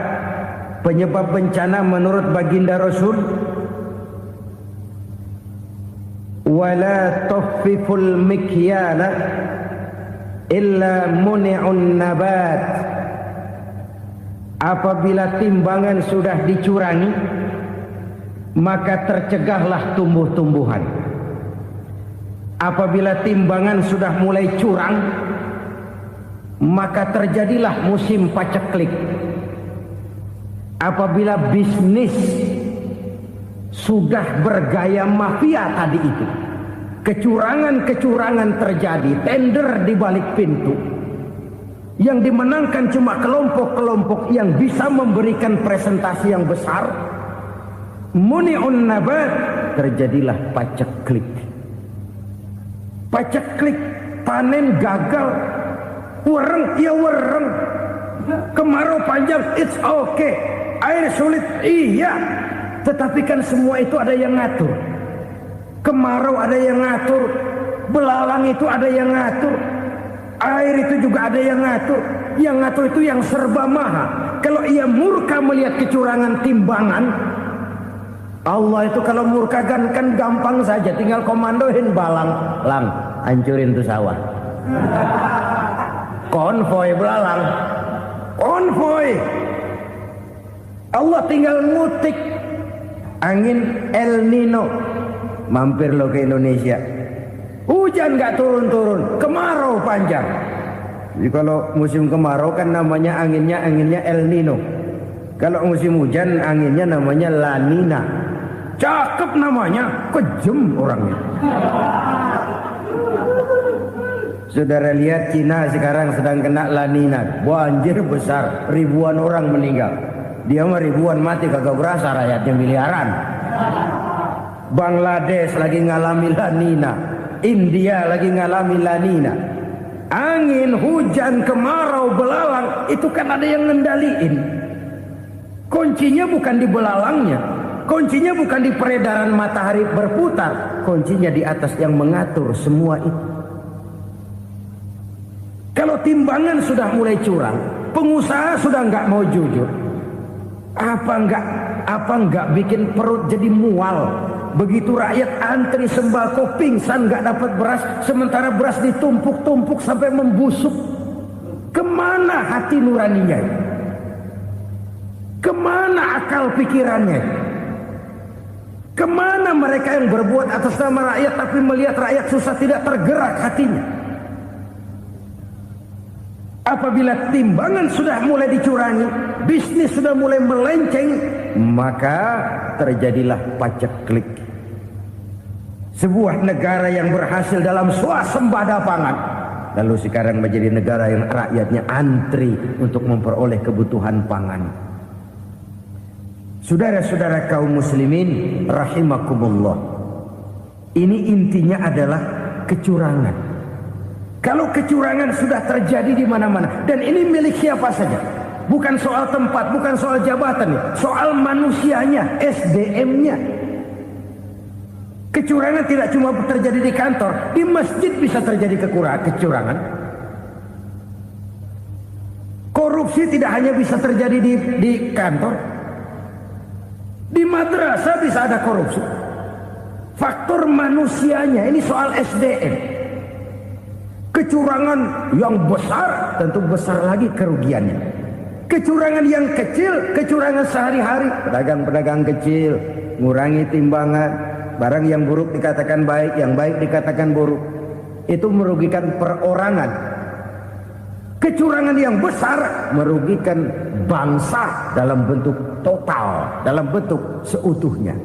penyebab bencana menurut baginda Rasul, wala tuffiful mikyala illa muni'un nabat. Apabila timbangan sudah dicurangi, maka tercegahlah tumbuh-tumbuhan. Apabila timbangan sudah mulai curang, maka terjadilah musim paceklik. Apabila bisnis sudah bergaya mafia tadi itu, kecurangan-kecurangan terjadi, tender di balik pintu, yang dimenangkan cuma kelompok-kelompok yang bisa memberikan presentasi yang besar, muni'un nabat, terjadilah paceklik. Paceklik, panen gagal, wereng, ya wereng, kemarau panjang, it's okay, air sulit, iya. Tetapi kan semua itu ada yang ngatur. Kemarau ada yang ngatur, belalang itu ada yang ngatur, air itu juga ada yang ngatur. Yang ngatur itu yang serba maha. Kalau ia murka melihat kecurangan timbangan, Allah itu kalau murka kan gampang saja, tinggal komandoin balang, lang, hancurin tuh sawah. Konvoy belalang, konvoy. Allah tinggal ngutik angin El Nino. Mampir lo ke Indonesia, hujan nggak turun-turun, kemarau panjang. Jadi kalau musim kemarau kan namanya anginnya El Nino. Kalau musim hujan anginnya namanya La Nina. Cakep namanya, kejem orangnya. Saudara lihat Cina sekarang sedang kena La Nina, banjir besar, ribuan orang meninggal. Dia mah ribuan mati kagak berasa, rakyatnya miliaran. Bangladesh lagi ngalami La Nina, India lagi ngalami La Nina. Angin, hujan, kemarau, belalang, itu kan ada yang ngendaliin. Kuncinya bukan di belalangnya, kuncinya bukan di peredaran matahari berputar, kuncinya di atas yang mengatur semua itu. Kalau timbangan sudah mulai curang, pengusaha sudah nggak mau jujur, apa nggak bikin perut jadi mual? Begitu rakyat antri sembako pingsan nggak dapat beras, sementara beras ditumpuk-tumpuk sampai membusuk. Kemana hati nuraninya? Kemana akal pikirannya? Kemana mereka yang berbuat atas nama rakyat tapi melihat rakyat susah tidak tergerak hatinya? Apabila timbangan sudah mulai dicurangi, bisnis sudah mulai melenceng, maka terjadilah paceklik. Sebuah negara yang berhasil dalam swasembada pangan, lalu sekarang menjadi negara yang rakyatnya antri untuk memperoleh kebutuhan pangan. Saudara-saudara kaum muslimin rahimakumullah, ini intinya adalah kecurangan. Kalau kecurangan sudah terjadi di mana-mana, dan ini milik siapa saja, bukan soal tempat, bukan soal jabatan, soal manusianya, SDM-nya. Kecurangan tidak cuma terjadi di kantor, di masjid bisa terjadi kecurangan. Korupsi tidak hanya bisa terjadi di kantor, di madrasah bisa ada korupsi. Faktor manusianya, ini soal SDM. Kecurangan yang besar tentu besar lagi kerugiannya. Kecurangan yang kecil, kecurangan sehari-hari, pedagang-pedagang kecil ngurangi timbangan, barang yang buruk dikatakan baik, yang baik dikatakan buruk, itu merugikan perorangan. Kecurangan yang besar merugikan bangsa dalam bentuk total, dalam bentuk seutuhnya.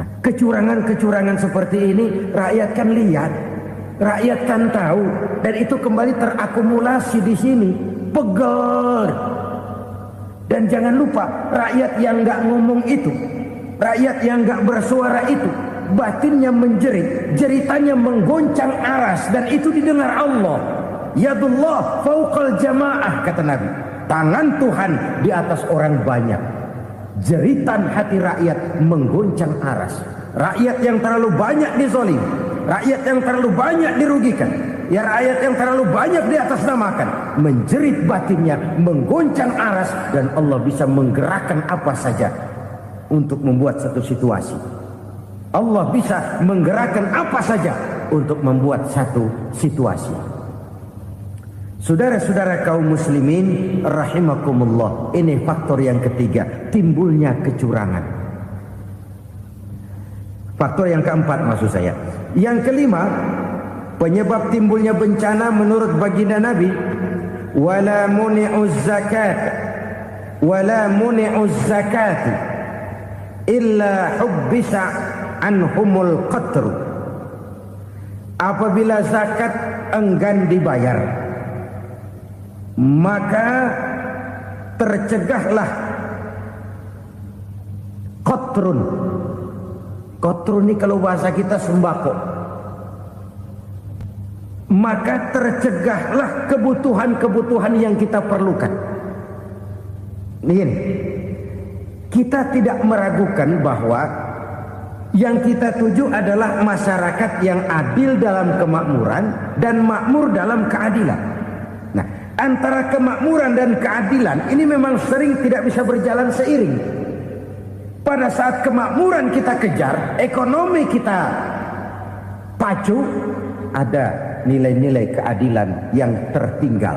Nah, kecurangan-kecurangan seperti ini rakyat kan lihat, rakyat kan tahu, dan itu kembali terakumulasi di sini, pegel. Dan jangan lupa, rakyat yang nggak ngomong itu, rakyat yang nggak bersuara itu, batinnya menjerit, jeritannya menggoncang aras, dan itu didengar Allah. Yadullah fauqal jamaah, kata Nabi. Tangan Tuhan di atas orang banyak. Jeritan hati rakyat menggoncang aras. Rakyat yang terlalu banyak dizolim, rakyat yang terlalu banyak dirugikan, ya rakyat yang terlalu banyak di atas namakan, menjerit batinnya, menggoncang aras, dan Allah bisa menggerakkan apa saja untuk membuat satu situasi. Allah bisa menggerakkan apa saja untuk membuat satu situasi. Saudara-saudara kaum muslimin rahimakumullah, ini faktor yang ketiga, timbulnya kecurangan. Faktor yang keempat maksud saya. Yang kelima, penyebab timbulnya bencana menurut baginda Nabi, wala muni'uz zakat wala muni'uz zakat illa hubbisa anhumul qatr. Apabila zakat enggan dibayar, maka tercegahlah qatrun. Qatrun ini kalau bahasa kita sembako. Maka tercegahlah kebutuhan-kebutuhan yang kita perlukan. Nih, kita tidak meragukan bahwa yang kita tuju adalah masyarakat yang adil dalam kemakmuran dan makmur dalam keadilan. Nah, antara kemakmuran dan keadilan ini memang sering tidak bisa berjalan seiring. Pada saat kemakmuran kita kejar, ekonomi kita pacu, ada nilai-nilai keadilan yang tertinggal.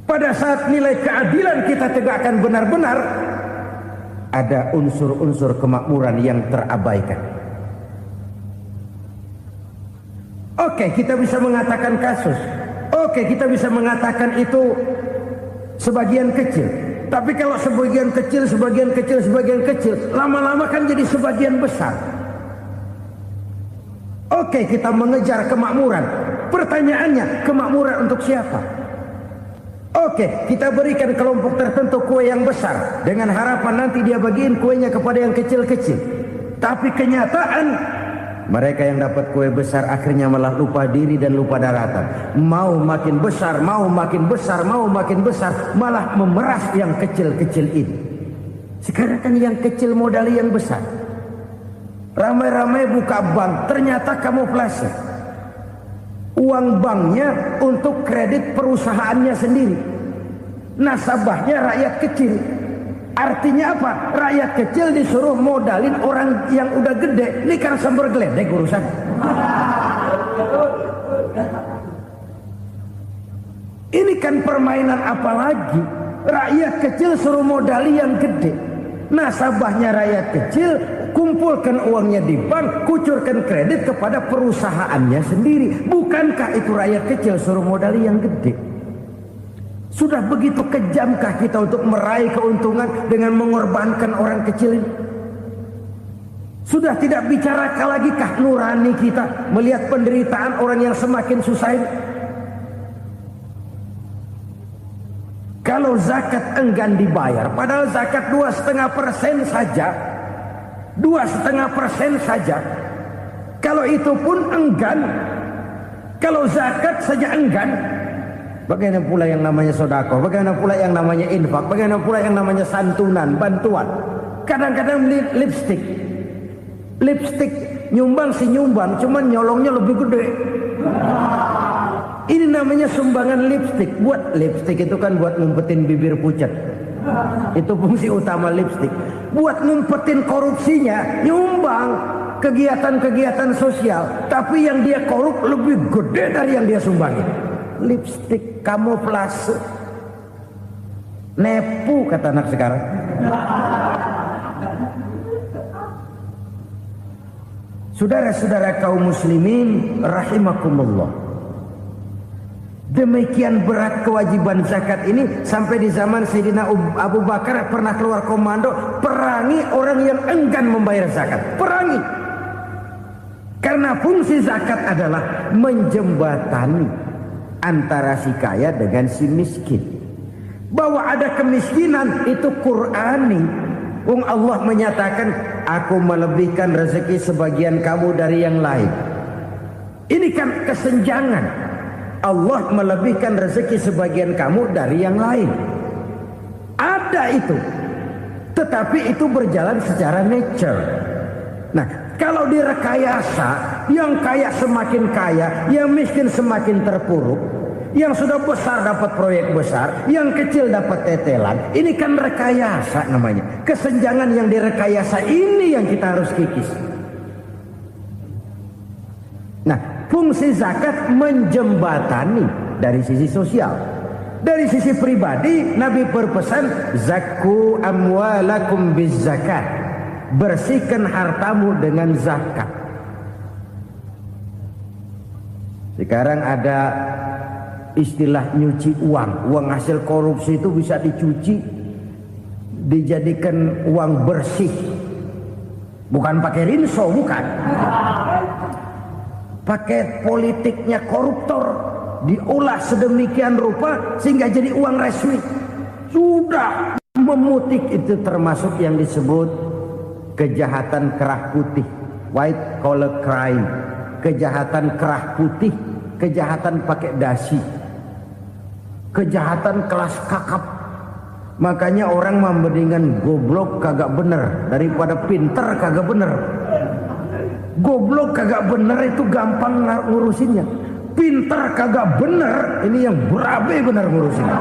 Pada saat nilai keadilan kita tegakkan benar-benar, ada unsur-unsur kemakmuran yang terabaikan. Oke, kita bisa mengatakan kasus. Oke, kita bisa mengatakan itu sebagian kecil. Tapi kalau sebagian kecil, lama-lama kan jadi sebagian besar. Oke, kita mengejar kemakmuran. Pertanyaannya, kemakmuran untuk siapa? Oke, kita berikan kelompok tertentu kue yang besar dengan harapan nanti dia bagiin kuenya kepada yang kecil-kecil. Tapi kenyataan mereka yang dapat kue besar akhirnya malah lupa diri dan lupa daratan. Mau makin besar, malah memeras yang kecil-kecil ini. Sekarang kan yang kecil modali yang besar. Ramai-ramai buka bank, ternyata kamuflase. Uang banknya untuk kredit perusahaannya sendiri. Nasabahnya rakyat kecil. Artinya apa? Rakyat kecil disuruh modalin orang yang udah gede. Ini kan sumber geledek urusan. Ini kan permainan apa lagi? Rakyat kecil suruh modali yang gede. Nasabahnya rakyat kecil, kumpulkan uangnya di bank, kucurkan kredit kepada perusahaannya sendiri. Bukankah itu rakyat kecil suruh modali yang gede? Sudah begitu kejamkah kita untuk meraih keuntungan dengan mengorbankan orang kecil ini? Sudah tidak bicarakah lagi kah nurani kita melihat penderitaan orang yang semakin susah ini? Kalau zakat enggan dibayar, padahal zakat 2,5% saja, 2,5% saja. Kalau itu pun enggan, kalau zakat saja enggan, bagaimana pula yang namanya sodako, bagaimana pula yang namanya infak, bagaimana pula yang namanya santunan, bantuan. Kadang-kadang lipstick nyumbang si nyumbang, cuman nyolongnya lebih gede. Ini namanya sumbangan lipstick. Buat lipstick itu kan buat ngumpetin bibir pucat. Itu fungsi utama lipstick. Buat ngumpetin korupsinya, nyumbang kegiatan-kegiatan sosial. Tapi yang dia korup lebih gede dari yang dia sumbangin. Lipstick, kamuflase, nepu kata anak sekarang. Saudara-saudara kaum muslimin rahimakumullah. Demikian berat kewajiban zakat ini sampai di zaman Sayyidina Abu Bakar pernah keluar komando perangi orang yang enggan membayar zakat. Perangi. Karena fungsi zakat adalah menjembatani antara si kaya dengan si miskin. Bahwa ada kemiskinan itu Qur'ani. Allah menyatakan, aku melebihkan rezeki sebagian kamu dari yang lain. Ini kan kesenjangan. Allah melebihkan rezeki sebagian kamu dari yang lain. Ada itu. Tetapi itu berjalan secara nature. Nah, kalau direkayasa, yang kaya semakin kaya, yang miskin semakin terpuruk, yang sudah besar dapat proyek besar, yang kecil dapat tetelan. Ini kan rekayasa namanya. Kesenjangan yang direkayasa ini yang kita harus kikis. Nah, fungsi zakat menjembatani dari sisi sosial. Dari sisi pribadi, Nabi berpesan, zakku amwalakum biz zakat. Bersihkan hartamu dengan zakat. Sekarang ada istilah nyuci uang. Uang hasil korupsi itu bisa dicuci, dijadikan uang bersih. Bukan pakai rinso, bukan. Pakai politiknya koruptor, diolah sedemikian rupa sehingga jadi uang resmi. Sudah memutik, itu termasuk yang disebut kejahatan kerah putih, white collar crime. Kejahatan kerah putih, kejahatan pakai dasi, kejahatan kelas kakap. Makanya orang mendingan goblok kagak bener daripada pinter kagak bener. Goblok kagak bener itu gampang ngurusinnya. Pinter kagak bener, ini yang berabe bener ngurusinnya.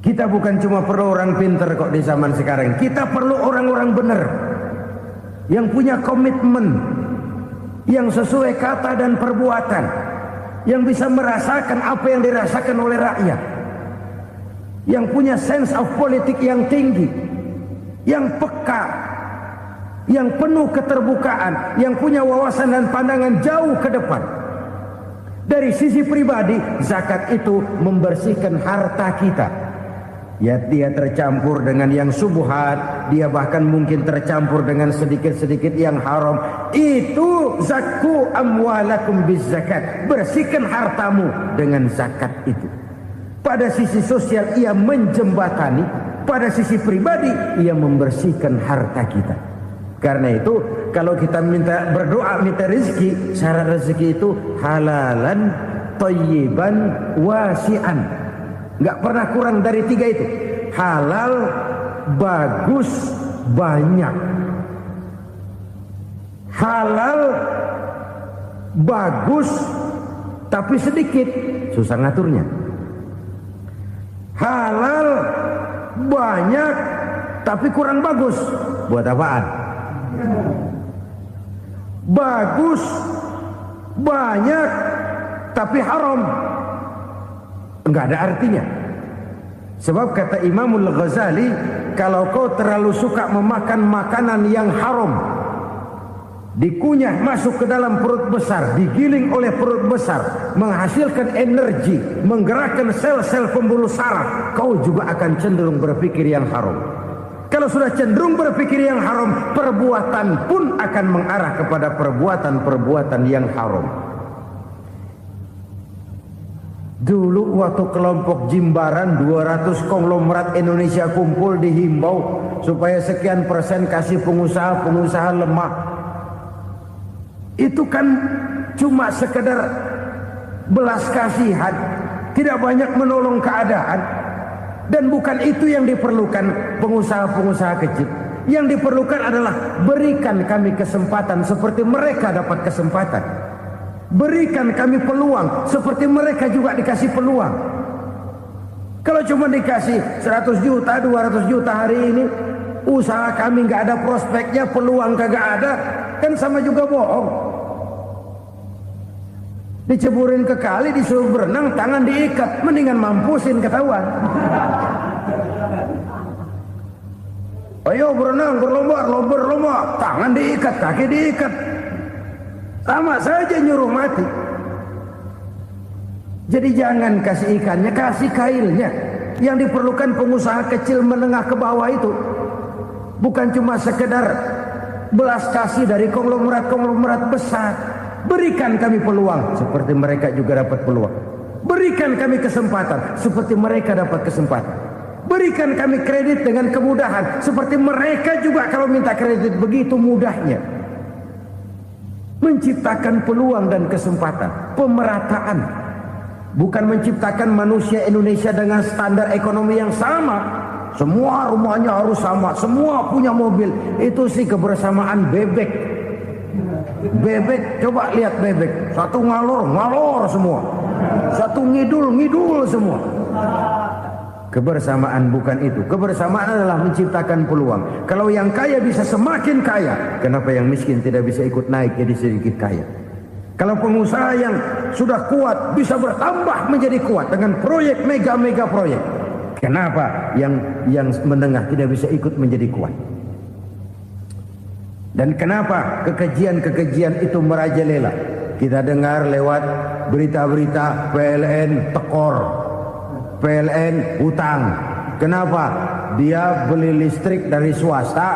Kita bukan cuma perlu orang pinter kok di zaman sekarang. Kita perlu orang-orang bener yang punya komitmen, yang sesuai kata dan perbuatan, yang bisa merasakan apa yang dirasakan oleh rakyat, yang punya sense of politik yang tinggi, yang peka, yang penuh keterbukaan, yang punya wawasan dan pandangan jauh ke depan. Dari sisi pribadi, zakat itu membersihkan harta kita. Ya, dia tercampur dengan yang subuhat, dia bahkan mungkin tercampur dengan sedikit-sedikit yang haram. Itu zakku amwalakum bizzakat. Bersihkan hartamu dengan zakat itu. Pada sisi sosial ia menjembatani, pada sisi pribadi ia membersihkan harta kita. Karena itu kalau kita minta berdoa, minta rezeki, syarat rezeki itu halalan, thayyiban, wasi'an. Enggak pernah kurang dari 3 itu. Halal, bagus, banyak. Halal, bagus, tapi sedikit, susah ngaturnya. Halal, banyak, tapi kurang bagus, buat apaan? Bagus, banyak, tapi haram, enggak ada artinya. Sebab kata Imamul Ghazali, kalau kau terlalu suka memakan makanan yang haram, dikunyah masuk ke dalam perut besar, digiling oleh perut besar, menghasilkan energi, menggerakkan sel-sel pembuluh saraf, kau juga akan cenderung berpikir yang haram. Kalau sudah cenderung berpikir yang haram, perbuatan pun akan mengarah kepada perbuatan-perbuatan yang haram. Dulu waktu kelompok Jimbaran 200 konglomerat Indonesia kumpul, dihimbau supaya sekian persen kasih pengusaha lemah. Itu kan cuma sekedar belas kasihan, tidak banyak menolong keadaan. Dan bukan itu yang diperlukan pengusaha-pengusaha kecil. Yang diperlukan adalah berikan kami kesempatan seperti mereka dapat kesempatan. Berikan kami peluang seperti mereka juga dikasih peluang. Kalau cuma dikasih 100 juta, 200 juta hari ini, usaha kami nggak ada prospeknya, peluang kagak ada, kan sama juga bohong. Diceburin ke kali, disuruh berenang, tangan diikat, mendingan mampusin, ketahuan. Ayo berenang, berlomba, tangan diikat, kaki diikat, sama saja nyuruh mati. Jadi jangan kasih ikannya, kasih kailnya. Yang diperlukan pengusaha kecil menengah ke bawah itu bukan cuma sekedar belas kasih dari konglomerat besar. Berikan kami peluang seperti mereka juga dapat peluang. Berikan kami kesempatan seperti mereka dapat kesempatan. Berikan kami kredit dengan kemudahan seperti mereka juga kalau minta kredit begitu mudahnya. Menciptakan peluang dan kesempatan, pemerataan. Bukan menciptakan manusia Indonesia dengan standar ekonomi yang sama. Semua rumahnya harus sama, semua punya mobil. Itu sih kebersamaan bebek. Bebek, coba lihat bebek, satu ngalor semua, satu ngidul semua. Kebersamaan bukan itu. Kebersamaan adalah menciptakan peluang. Kalau yang kaya bisa semakin kaya, kenapa yang miskin tidak bisa ikut naik jadi sedikit kaya? Kalau pengusaha yang sudah kuat bisa bertambah menjadi kuat dengan proyek mega proyek, kenapa yang menengah tidak bisa ikut menjadi kuat? Dan kenapa kekejian itu merajalela? Kita dengar lewat berita-berita PLN tekor, PLN hutang. Kenapa? Dia beli listrik dari swasta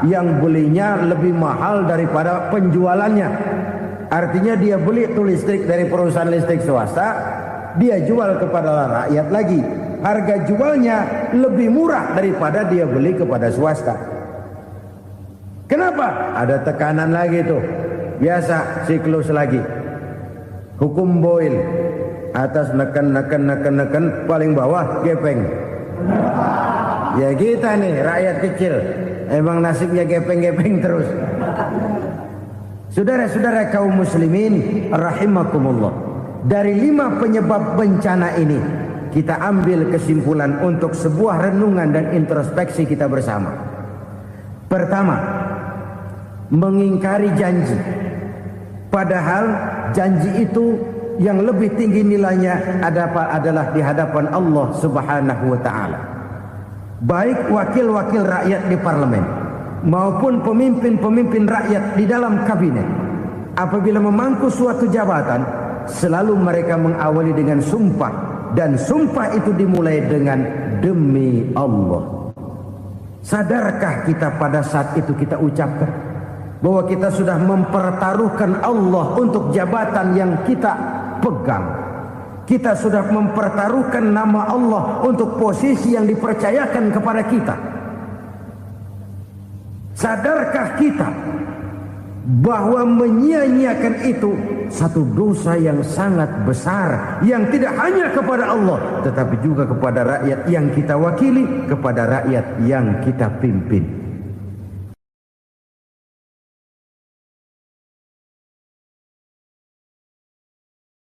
yang belinya lebih mahal daripada penjualannya. Artinya dia beli itu listrik dari perusahaan listrik swasta, dia jual kepada rakyat lagi. Harga jualnya lebih murah daripada dia beli kepada swasta. Kenapa? Ada tekanan lagi tuh. Biasa siklus lagi. Hukum Boyle. Atas neken, paling bawah gepeng. Ya kita nih rakyat kecil, emang nasibnya gepeng terus. Saudara-saudara kaum muslimin rahimakumullah. Dari 5 penyebab bencana ini kita ambil kesimpulan untuk sebuah renungan dan introspeksi kita bersama. Pertama, mengingkari janji. Padahal janji itu yang lebih tinggi nilainya adalah di hadapan Allah Subhanahu wa taala. Baik wakil-wakil rakyat di parlemen maupun pemimpin-pemimpin rakyat di dalam kabinet, apabila memangku suatu jabatan, selalu mereka mengawali dengan sumpah, dan sumpah itu dimulai dengan demi Allah. Sadarkah kita pada saat itu kita ucapkan bahwa kita sudah mempertaruhkan Allah untuk jabatan yang kita pegang? Kita sudah mempertaruhkan nama Allah untuk posisi yang dipercayakan kepada kita. Sadarkah kita bahwa menyia-nyiakan itu satu dosa yang sangat besar, yang tidak hanya kepada Allah tetapi juga kepada rakyat yang kita wakili, kepada rakyat yang kita pimpin.